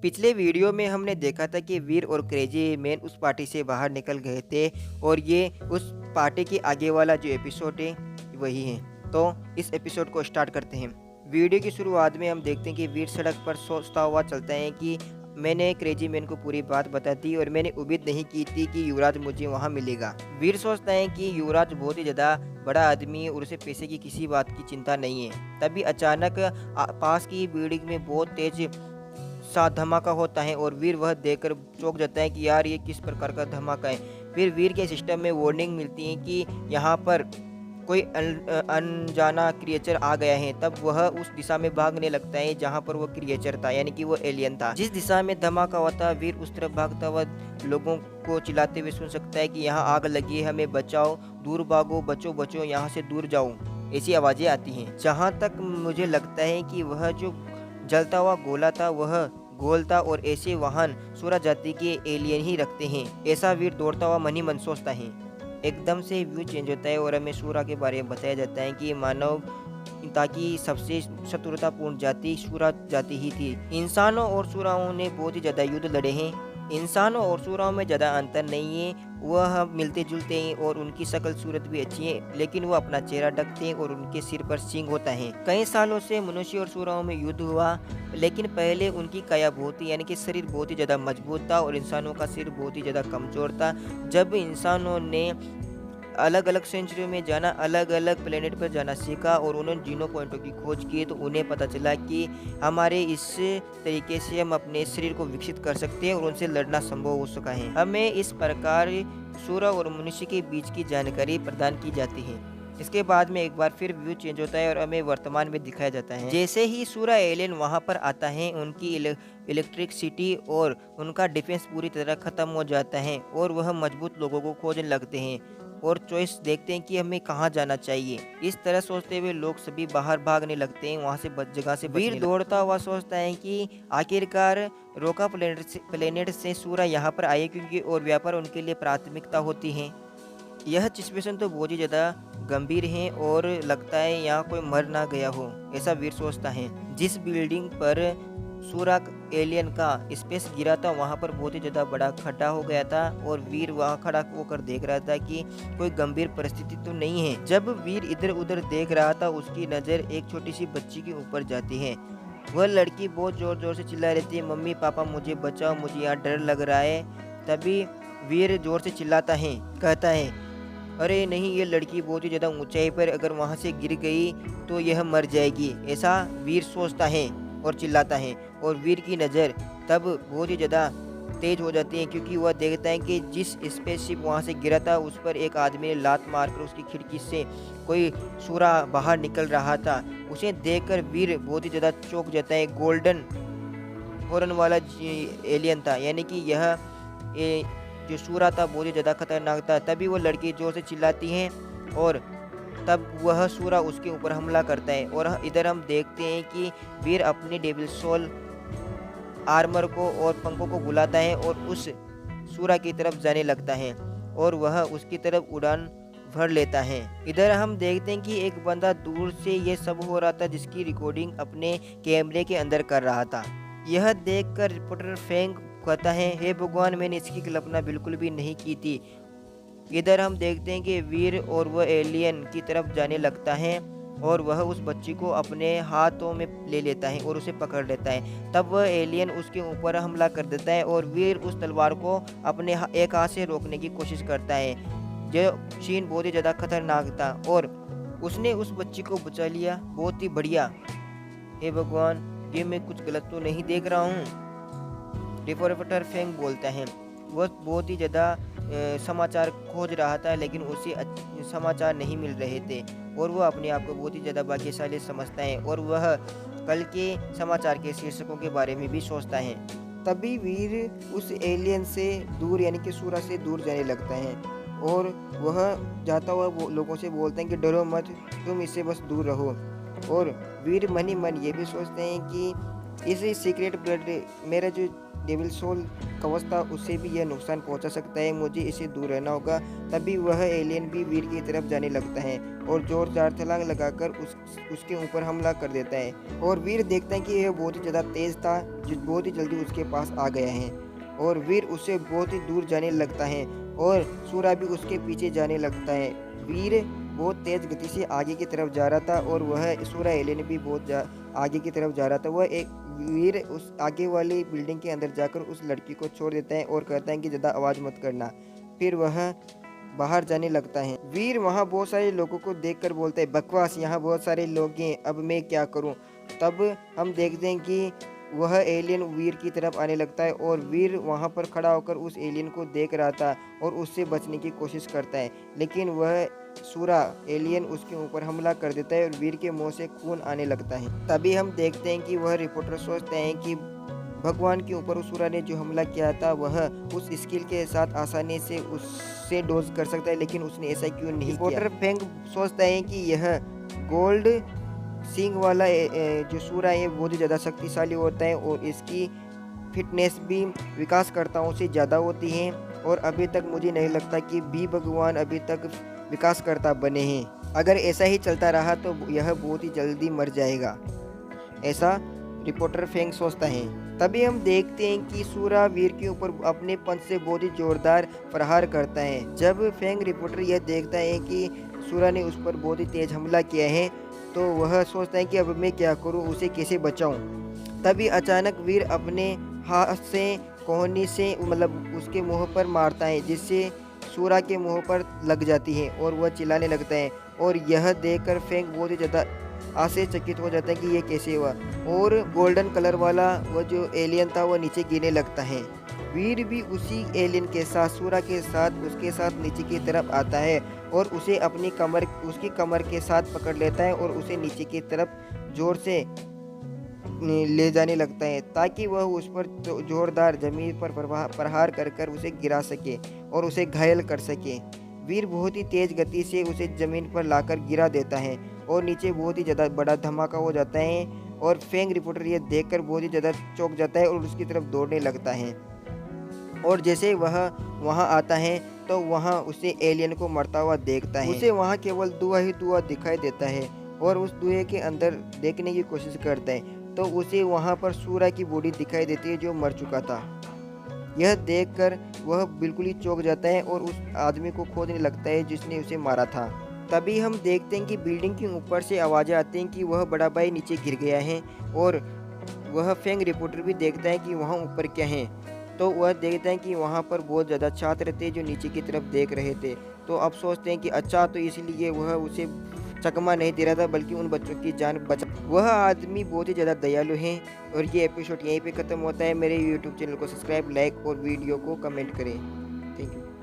पिछले वीडियो में हमने देखा था कि वीर और क्रेजी मैन उस पार्टी से बाहर निकल गए थे और ये उस पार्टी के आगे वाला जो एपिसोड है वही है। तो इस एपिसोड को स्टार्ट करते हैं। वीडियो की शुरुआत में हम देखते हैं कि वीर सड़क पर सोचता हुआ चलता है कि मैंने क्रेजी मैन को पूरी बात बता दी और मैंने उम्मीद नहीं की थी कि युवराज मुझे वहाँ मिलेगा। वीर सोचता है कि युवराज बहुत ही ज़्यादा बड़ा आदमी है और उसे पैसे की किसी बात की चिंता नहीं है। तभी अचानक पास की बिल्डिंग में बहुत तेज सा धमाका होता है और वीर वह देखकर चौंक जाता है कि यार ये किस प्रकार का धमाका है। फिर वीर के सिस्टम में वार्निंग मिलती है कि यहाँ पर कोई अनजाना क्रिएचर आ गया है। तब वह उस दिशा में भागने लगता है जहाँ पर वो क्रिएचर था, यानी कि वो एलियन था। जिस दिशा में धमाका हुआ था वीर उस तरफ भागता हुआ लोगों को चिल्लाते हुए सुन सकता है कि यहाँ आग लगी है, हमें बचाओ, दूर भागो, बचो बचो, यहाँ से दूर जाओ, ऐसी आवाज़ें आती हैं। जहाँ तक मुझे लगता है कि वह जो जलता हुआ गोला था वह गोल था और ऐसे वाहन सूरा जाति के एलियन ही रखते हैं, ऐसा वीर दौड़ता हुआ मन ही मन सोचता है। एकदम से व्यू चेंज होता है और हमें सूरा के बारे में बताया जाता है कि मानव ताकि सबसे शत्रुतापूर्ण जाति सूरा जाति ही थी। इंसानों और सूराओं ने बहुत ही ज़्यादा युद्ध लड़े हैं। इंसानों और सूराओं में ज़्यादा अंतर नहीं है, वह मिलते जुलते हैं और उनकी शक्ल सूरत भी अच्छी है, लेकिन वो अपना चेहरा ढकते हैं और उनके सिर पर सींग होता है। कई सालों से मनुष्य और सूराओं में युद्ध हुआ, लेकिन पहले उनकी काया बहुत ही यानी कि शरीर बहुत ही ज़्यादा मजबूत था और इंसानों का सिर बहुत ही ज़्यादा कमज़ोर था। जब इंसानों ने अलग अलग सेंचुरी में जाना, अलग अलग प्लेनेट पर जाना सीखा और उन्होंने जीनो पॉइंटों की खोज की, तो उन्हें पता चला कि हमारे इस तरीके से हम अपने शरीर को विकसित कर सकते हैं और उनसे लड़ना संभव हो सका है। हमें इस प्रकार सूरा और मनुष्य के बीच की जानकारी प्रदान की जाती है। इसके बाद में एक बार फिर व्यू चेंज होता है और हमें वर्तमान में दिखाया जाता है। जैसे ही सूरा एलियन वहां पर आता है, उनकी इलेक्ट्रिसिटी और उनका डिफेंस पूरी तरह खत्म हो जाता है और वह मजबूत लोगों को खोजने लगते हैं और चॉइस देखते हैं कि हमें कहाँ जाना चाहिए। इस तरह सोचते हुए लोग सभी बाहर भागने लगते हैं, वहाँ से जगह से वीर दौड़ता हुआ सोचता है कि आखिरकार रोका प्लेनेट से सूरा यहाँ पर आए क्योंकि और व्यापार उनके लिए प्राथमिकता होती है। यह सिचुएशन तो बहुत ही ज़्यादा गंभीर है और लगता है यहाँ कोई मर ना गया हो, ऐसा वीर सोचता है। जिस बिल्डिंग पर सूरा एलियन का स्पेस गिरा था वहाँ पर बहुत ही ज़्यादा बड़ा खड्डा हो गया था और वीर वहाँ खड़ा होकर देख रहा था कि कोई गंभीर परिस्थिति तो नहीं है। जब वीर इधर उधर देख रहा था उसकी नज़र एक छोटी सी बच्ची के ऊपर जाती है। वह लड़की बहुत ज़ोर ज़ोर से चिल्ला रही थी, मम्मी पापा मुझे बचाओ, मुझे यहाँ डर लग रहा है। तभी वीर जोर से चिल्लाता है, कहता है अरे नहीं, ये लड़की बहुत ही ज़्यादा ऊंचाई पर, अगर वहाँ से गिर गई तो यह मर जाएगी, ऐसा वीर सोचता है और चिल्लाता है। और वीर की नज़र तब बहुत ही ज़्यादा तेज हो जाती है क्योंकि वह देखता है कि जिस स्पेसशिप वहाँ से गिरा था उस पर एक आदमी ने लात मारकर उसकी खिड़की से कोई सूरा बाहर निकल रहा था। उसे देखकर वीर बहुत ही ज़्यादा चौंक जाता है। गोल्डन हॉर्न वाला एलियन था, यानी कि यह जो सूरा था बहुत ही ज़्यादा खतरनाक था। तभी वो लड़की जोर से चिल्लाती है और तब वह सूरा उसके ऊपर हमला करता है। और इधर हम देखते हैं कि वीर अपनी डेविल सोल आर्मर को और पंखों को बुलाता है और उस सूरा की तरफ जाने लगता है और वह उसकी तरफ उड़ान भर लेता है। इधर हम देखते हैं कि एक बंदा दूर से ये सब हो रहा था जिसकी रिकॉर्डिंग अपने कैमरे के अंदर कर रहा था। यह देखकर रिपोर्टर फैंग कहता है, हे भगवान, मैंने इसकी कल्पना बिल्कुल भी नहीं की थी। इधर हम देखते हैं कि वीर और वह एलियन की तरफ जाने लगता है और वह उस बच्ची को अपने हाथों में ले लेता है और उसे पकड़ लेता है। तब वह एलियन उसके ऊपर हमला कर देता है और वीर उस तलवार को अपने एक हाथ से रोकने की कोशिश करता है। जो सीन बहुत ही ज़्यादा खतरनाक था और उसने उस बच्ची को बचा लिया, बहुत ही बढ़िया। हे भगवान, ये मैं कुछ गलत तो नहीं देख रहा हूँ, रिपोर्टर फैंग बोलता है। वह बहुत ही ज़्यादा समाचार खोज रहा था लेकिन उसे समाचार नहीं मिल रहे थे और वह अपने आप को बहुत ही ज़्यादा भाग्यशाली समझता है और वह कल के समाचार के शीर्षकों के बारे में भी सोचता है। तभी वीर उस एलियन से दूर यानी कि सूरा से दूर जाने लगता है और वह जाता हुआ लोगों से बोलता है कि डरो मत, तुम इससे बस दूर रहो। और वीर मन ही मन ये भी सोचते हैं कि इस सीक्रेट ब्लड मेरा जो डेविल सोल कवच था उसे भी यह नुकसान पहुंचा सकता है, मुझे इसे दूर रहना होगा। तभी वह एलियन भी वीर की तरफ जाने लगता है और जोरदार छलांग लगाकर उसके ऊपर हमला कर देता है। और वीर देखता है कि यह बहुत ही ज़्यादा तेज था, जो बहुत ही जल्दी उसके पास आ गया है और वीर उससे बहुत ही दूर जाने लगता है और सूरा भी उसके पीछे जाने लगता है। वीर बहुत तेज गति से आगे की तरफ जा रहा था और वह सूरा एलियन भी बहुत आगे की तरफ जा रहा था। वह एक वीर उस आगे वाली बिल्डिंग के अंदर जाकर उस लड़की को छोड़ देता है और कहता है कि ज़्यादा आवाज़ मत करना। फिर वह बाहर जाने लगता है। वीर वहाँ बहुत सारे लोगों को देखकर बोलता है, बकवास, यहाँ बहुत सारे लोग हैं, अब मैं क्या करूँ। तब हम देखते हैं कि वह एलियन वीर की तरफ आने लगता है और वीर वहाँ पर खड़ा होकर उस एलियन को देख रहा था और उससे बचने की कोशिश करता है, लेकिन वह सूरा एलियन उसके ऊपर हमला कर देता है और वीर के मुंह से खून आने लगता है। तभी हम देखते हैं कि वह रिपोर्टर सोचते हैं कि भगवान के ऊपर उस सूरा ने जो हमला किया था वह उस स्किल के साथ आसानी से उससे डोज कर सकता है, लेकिन उसने ऐसा क्यों नहीं किया। रिपोर्टर फेंग सोचता है कि यह गोल्ड सिंग वाला जो सूरा है बहुत ही ज़्यादा शक्तिशाली होता है और इसकी फिटनेस भी विकासकर्ताओं से ज़्यादा होती है और अभी तक मुझे नहीं लगता कि भी भगवान अभी तक विकासकर्ता बने हैं। अगर ऐसा ही चलता रहा तो यह बहुत ही जल्दी मर जाएगा, ऐसा रिपोर्टर फेंग सोचता है। तभी हम देखते हैं कि सूरा वीर के ऊपर अपने पंच से बहुत ही जोरदार प्रहार करता है। जब फेंग रिपोर्टर यह देखता है कि सूरा ने उस पर बहुत ही तेज हमला किया है तो वह सोचता है कि अब मैं क्या करूं, उसे कैसे बचाऊं। तभी अचानक वीर अपने हाथ से कोहनी से मतलब उसके मुंह पर मारता है, जिससे सूरा के मुंह पर लग जाती है और वह चिल्लाने लगता है। और यह देखकर फेंग बहुत ही ज़्यादा आश्चर्यचकित हो जाता है कि यह कैसे हुआ और गोल्डन कलर वाला वह जो एलियन था वह नीचे गिरने लगता है। वीर भी उसी एलियन के साथ सूरा के साथ उसके साथ नीचे की तरफ आता है और उसे अपनी उसकी कमर के साथ पकड़ लेता है और उसे नीचे की तरफ जोर से ले जाने लगता है ताकि वह उस पर जोरदार जमीन पर प्रहार कर उसे गिरा सके और उसे घायल कर सके। वीर बहुत ही तेज गति से उसे जमीन पर लाकर गिरा देता है और नीचे बहुत ही ज़्यादा बड़ा धमाका हो जाता है और फेंग रिपोर्टर यह देखकर बहुत ही ज़्यादा चौंक जाता है और उसकी तरफ दौड़ने लगता है। और जैसे वह वहां आता है तो वहां उसे एलियन को मरता हुआ देखता है। उसे वहां केवल धुआं ही धुआं दिखाई देता है और उस धुएं के अंदर देखने की कोशिश करता है तो उसे वहां पर सूरा की बॉडी दिखाई देती है जो मर चुका था। यह देखकर वह बिल्कुल ही चौंक जाता है और उस आदमी को खोजने लगता है जिसने उसे मारा था। तभी हम देखते हैं कि बिल्डिंग के ऊपर से आवाज़ें आती हैं कि वह बड़ा भाई नीचे गिर गया है और वह फेंग रिपोर्टर भी देखता है कि वहाँ ऊपर क्या है। तो वह देखता है कि वहाँ पर बहुत ज़्यादा छात्र थे जो नीचे की तरफ देख रहे थे। तो अब सोचते हैं कि अच्छा, तो इसलिए वह उसे चकमा नहीं दे रहा था बल्कि उन बच्चों की जान बचा। वह आदमी बहुत ही ज़्यादा दयालु है। और ये एपिसोड यहीं पे ख़त्म होता है। मेरे यूट्यूब चैनल को सब्सक्राइब, लाइक और वीडियो को कमेंट करें। Thank you.